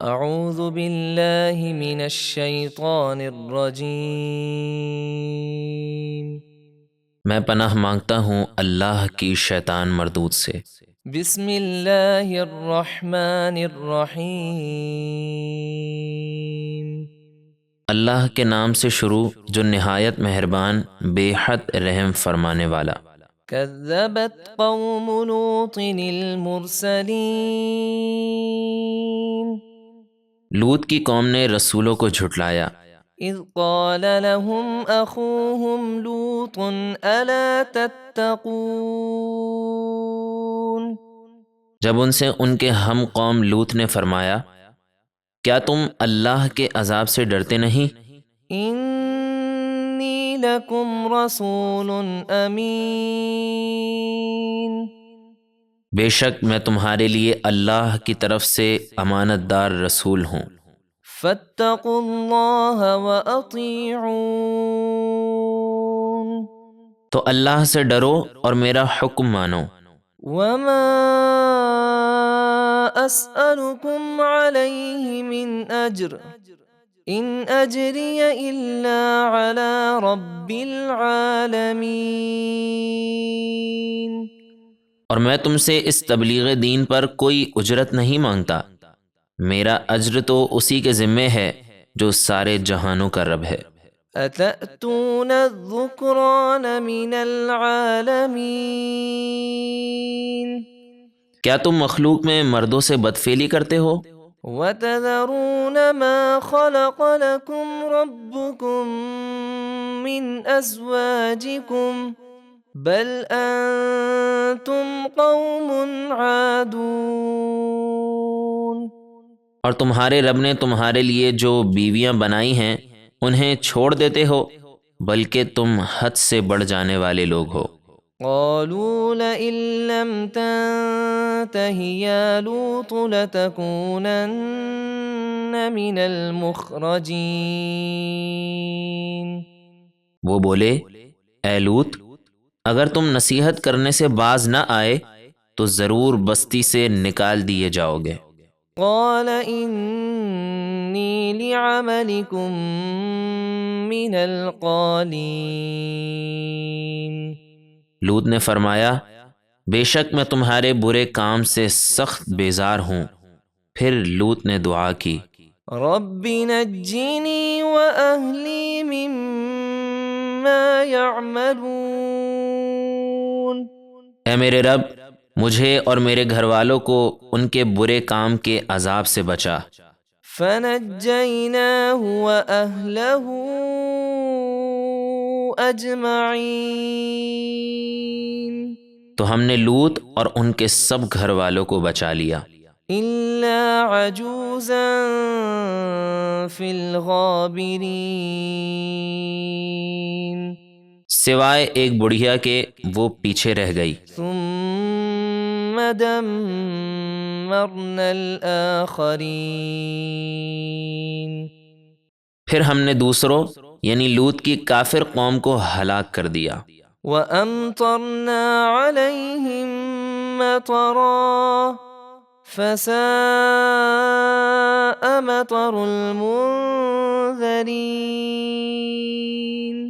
اعوذ باللہ من الشیطان الرجیم۔ میں پناہ مانگتا ہوں اللہ کی شیطان مردود سے۔ بسم اللہ الرحمن الرحیم۔ اللہ کے نام سے شروع جو نہایت مہربان بے حد رحم فرمانے والا۔ کذبت قوم لوط المرسلین۔ لوط کی قوم نے رسولوں کو جھٹلایا۔ اذ قال لهم اخوهم لوط الا تتقون۔ جب ان سے ان کے ہم قوم لوط نے فرمایا، کیا تم اللہ کے عذاب سے ڈرتے نہیں؟ انی لکم رسول امین۔ بے شک میں تمہارے لیے اللہ کی طرف سے امانت دار رسول ہوں۔ فاتقوا اللہ واطیعون۔ تو اللہ سے ڈرو اور میرا حکم مانو۔ وما اسألکم علیہ من اجر ان اجری الا علی رب العالمین۔ اور میں تم سے اس تبلیغ دین پر کوئی اجرت نہیں مانگتا، میرا اجر تو اسی کے ذمے ہے جو سارے جہانوں کا رب ہے۔ اتأتون الذکران من العالمین۔ کیا تم مخلوق میں مردوں سے بدفعلی کرتے ہو؟ وتذرون ما خلق لكم ربكم من ازواجكم بل انتم قوم عادون۔ اور تمہارے رب نے تمہارے لیے جو بیویاں بنائی ہیں انہیں چھوڑ دیتے ہو، بلکہ تم حد سے بڑھ جانے والے لوگ ہو۔ قالوا لئن لم تنته يا لوط لتكونن من المخرجين۔ وہ بولے، اے لوط، اگر تم نصیحت کرنے سے باز نہ آئے تو ضرور بستی سے نکال دیے جاؤ گے۔ قال انی لعملکم من القالین۔ لوط نے فرمایا، بے شک میں تمہارے برے کام سے سخت بیزار ہوں۔ پھر لوط نے دعا کی، رب نجنی واہلی مما یعملون۔ اے میرے رب، مجھے اور میرے گھر والوں کو ان کے برے کام کے عذاب سے بچا۔ فنجیناہ واہلہ اجمعین۔ تو ہم نے لوط اور ان کے سب گھر والوں کو بچا لیا، الا عجوزا فی الغابرین۔ سوائے ایک بڑھیا کے وہ پیچھے رہ گئی۔ ثم دمرنا الآخرین۔ پھر ہم نے دوسروں یعنی لوط کی کافر قوم کو ہلاک کر دیا۔ وَأَمْطَرْنَا عَلَيْهِمْ مَطَرًا فَسَاءَ مَطَرُ الْمُنذَرِينَ۔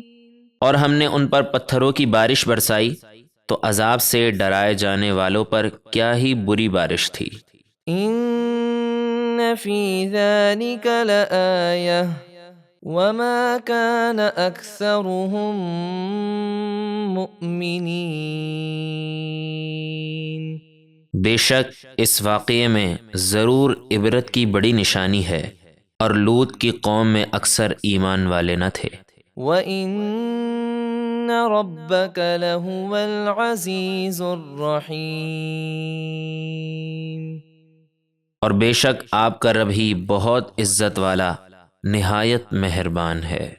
اور ہم نے ان پر پتھروں کی بارش برسائی تو عذاب سے ڈرائے جانے والوں پر کیا ہی بری بارش تھی۔ إِنَّ فِي ذَلِكَ لَآيَةً وَمَا كَانَ أَكْثَرُهُم مُؤْمِنِينَ۔ بے شک اس واقعے میں ضرور عبرت کی بڑی نشانی ہے، اور لوط کی قوم میں اکثر ایمان والے نہ تھے۔ وَإِنَّ رَبَّكَ لَهُوَ الْعَزِيزُ الرَّحِيمُ۔ اور بے شک آپ کا رب ہی بہت عزت والا نہایت مہربان ہے۔